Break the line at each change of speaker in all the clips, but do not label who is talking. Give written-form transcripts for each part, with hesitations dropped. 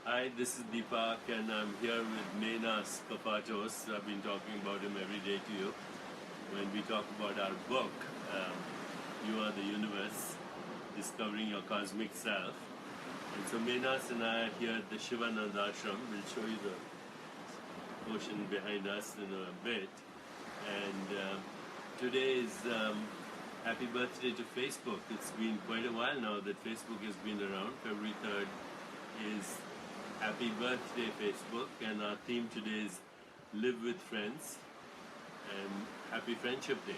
Hi, this is Deepak and I'm here with Menas Kafatos. I've been talking about him every day to you. When we talk about our book, You Are the Universe, Discovering Your Cosmic Self. And so Menas and I are here at the Shivananda Ashram. We'll show you the ocean behind us in a bit. And today is happy birthday to Facebook. It's been quite a while now that Facebook has been around. February 3rd is Happy Birthday Facebook, and our theme today is Live with Friends and Happy Friendship Day.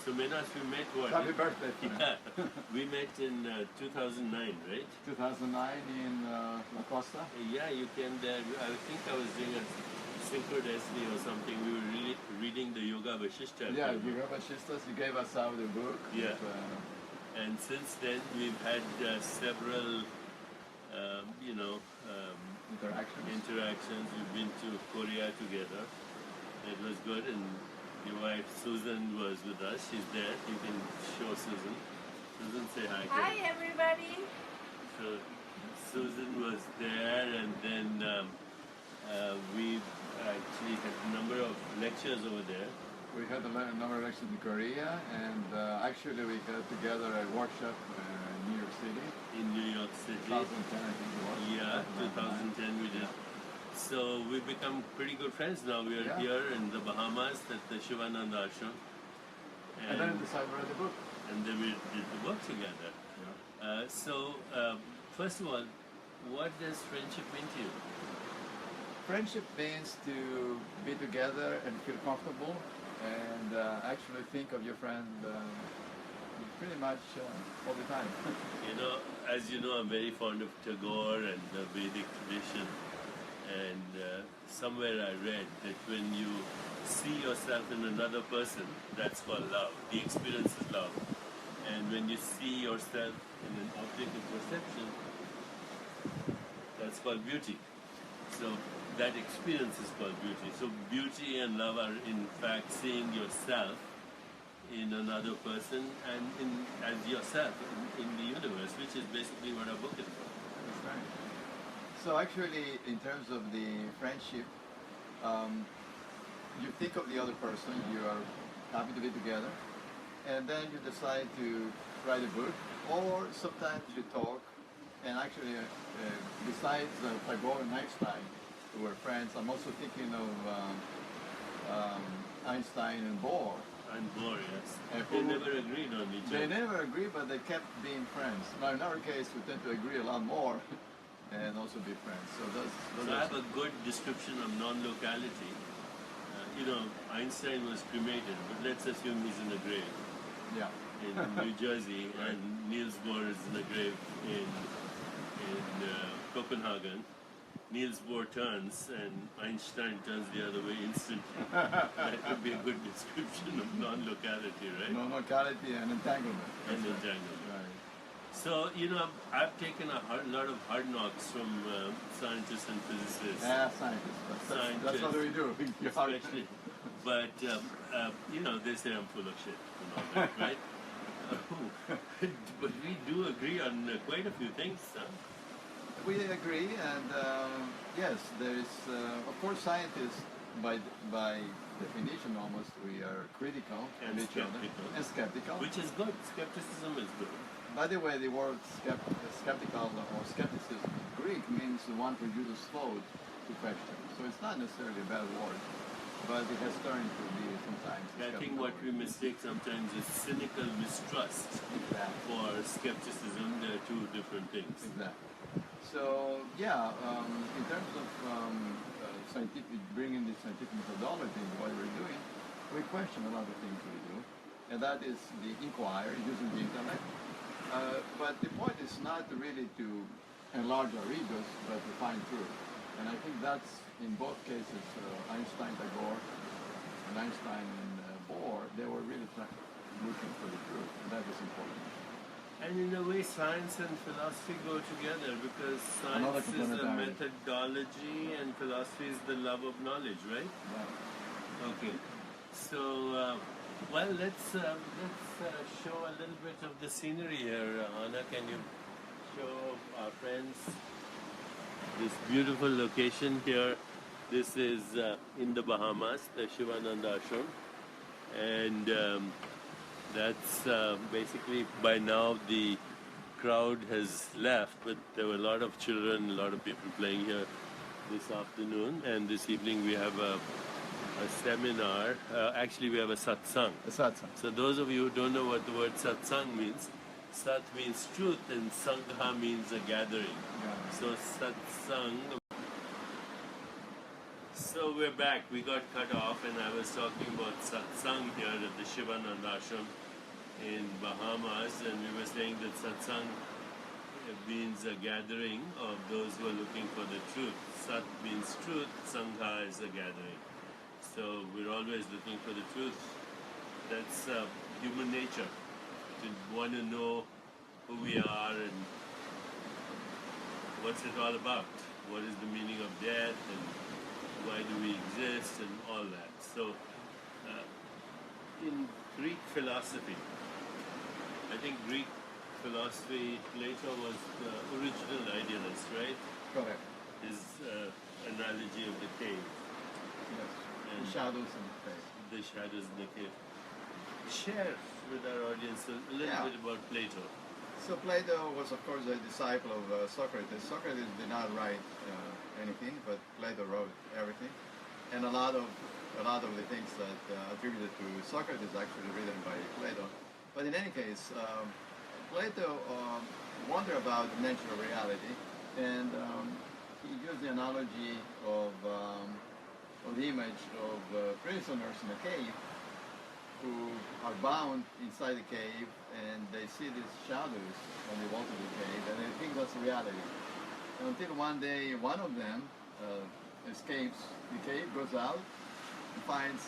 So Menas, we met what?
Happy birthday, friend.
Yeah, we met in 2009, right?
2009 in La Costa.
Yeah, you can. I think I was doing a synchronicity or something. We were reading the Yoga Vashishta.
Yeah, Yoga Vashishtas. You gave us out the book.
Yeah. And since then we've had several interactions. We've been to Korea together. It was good, and your wife Susan was with us. She's there. You can show Susan. Susan, say hi.
Hi, everybody.
So Susan was there, and then we actually had a number of lectures over there.
We had a number of lectures in Korea, and actually we got together a workshop in New York City.
In New York City.
2010, I think it was.
Yeah, 2010 we did. So we've become pretty good friends now. We are here in the Bahamas at the Shivananda Ashram.
And then we decided to write the book.
And then we did the book together.
Yeah.
First of all, what does friendship mean to you?
Friendship means to be together and feel comfortable and actually think of your friend pretty much all the time.
As you know, I'm very fond of Tagore and the Vedic tradition. And somewhere I read that when you see yourself in another person, that's called love. The experience is love. And when you see yourself in an object of perception, that's called beauty. So that experience is called beauty. So beauty and love are in fact seeing yourself in another person and as yourself in the universe, which is basically what our book is about.
That's right. So actually, in terms of the friendship, you think of the other person, you are happy to be together, and then you decide to write a book, or sometimes you talk, and actually, besides Tagore and Einstein, who were friends, I'm also thinking of Einstein and Bohr.
And Bohr, yes. They never agreed on each other.
They never agreed, but they kept being friends. Now, in our case, we tend to agree a lot more. And also be friends. So
I have a good description of non-locality. Einstein was cremated, but let's assume he's in a grave.
Yeah.
In New Jersey, right. And Niels Bohr is in a grave in Copenhagen. Niels Bohr turns, and Einstein turns the other way instantly. That would be a good description of non-locality, right?
Non-locality and entanglement.
And entanglement.
Right.
So, I've taken a lot of hard knocks from scientists and physicists.
Yeah, scientists. That's what we do.
Especially. But, they say I'm full of shit and all that, right? But we do agree on quite a few things, huh?
We agree, and yes, there is, of course, scientists, by definition almost, we are critical
and
of each other. And skeptical.
Which is good. Skepticism is good.
By the way, the word skeptical or skepticism, Greek, means the one who uses thought to question. So it's not necessarily a bad word, but it has turned to be sometimes.
I think what we mistake sometimes is cynical mistrust for skepticism. They're two different things.
Exactly. So yeah, in terms of bringing the scientific methodology into what we're doing, we question a lot of things we do, and that is the inquiry using the intellect. But the point is not really to enlarge our egos, but to find truth. And I think that's in both cases, Einstein, Tagore, and Einstein and Bohr, they were really looking for the truth, and that was important.
And in a way, science and philosophy go together because science is a methodology and philosophy is the love of knowledge, right?
Right.
Okay. So, well, let's show a little bit of the scenery here. Anna, can you show our friends this beautiful location here. This is in the Bahamas, the Shivananda Ashram, and that's basically by now the crowd has left, but there were a lot of children, a lot of people playing here this afternoon, and this evening we have a seminar. Actually, we have a satsang.
A satsang.
So those of you who don't know what the word satsang means, sat means truth and sangha means a gathering. So satsang. So we're back. We got cut off and I was talking about satsang here at the Shivananda Ashram in Bahamas, and we were saying that satsang means a gathering of those who are looking for the truth. Sat means truth, sangha is a gathering. So we're always looking for the truth. That's human nature, to want to know who we are and what's it all about. What is the meaning of death and why do we exist and all that. So in Greek philosophy, I think Greek philosophy, Plato was the original idealist, right?
Correct.
His analogy of the cave.
Yes.
And
The shadows in the face.
the shadows in the cave. Share with our audience a little bit about Plato.
So Plato was, of course, a disciple of Socrates. Socrates did not write anything, but Plato wrote everything, and a lot of the things that attributed to Socrates actually written by Plato. But in any case, Plato wondered about natural reality, and he used the analogy of the image of prisoners in a cave who are bound inside the cave, and they see these shadows when they walk to the cave, and they think that's reality. Until one day, one of them escapes the cave, goes out, and finds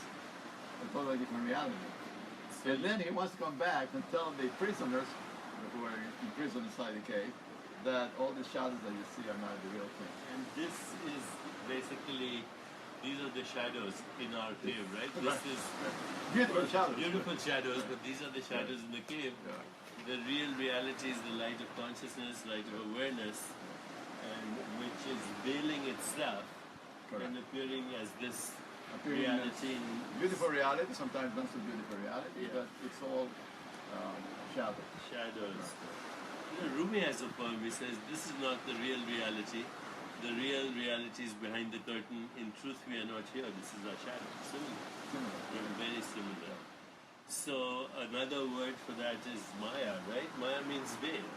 a totally different reality. And then he wants to come back and tell the prisoners who are imprisoned inside the cave that all the shadows that you see are not the real thing.
And this is basically, these are the shadows in our cave, right? This is
Beautiful shadows.
beautiful shadows, but these are the shadows in the cave.
Yeah.
The real reality is the light of consciousness, light of awareness, and which is veiling itself
Correct.
and appearing as this
Appearing
reality.
Beautiful reality, sometimes not so beautiful reality,
Yeah.
but it's all shadow.
Shadows. You know, Rumi has a poem. He says, "This is not the real reality. The real reality is behind the curtain. In truth, we are not here. This is our shadow." Similar.
Similar.
Very similar. So another word for that is Maya, right? Maya means veil.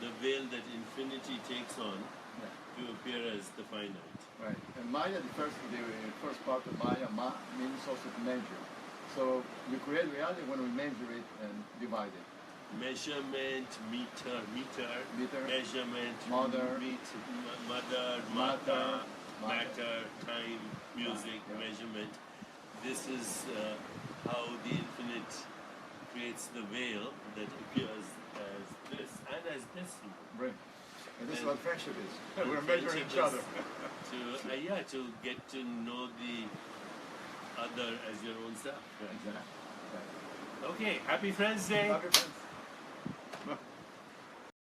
The veil that infinity takes on
Yeah.
to appear as the finite.
Right. And Maya, the first part of Maya, ma, means also to measure. So we create reality when we measure it and divide it.
Measurement, meter,
Meter,
measurement,
mother,
mother,
matter,
matter, time, music,
Yeah.
measurement. This is how the infinite creates the veil that appears as this and as this.
Right. And this is
And-
what friendship is.
And
We're measuring
friendship
each other.
to get to know the other as your own self.
Exactly.
Okay, happy Friends Day.
Happy friends.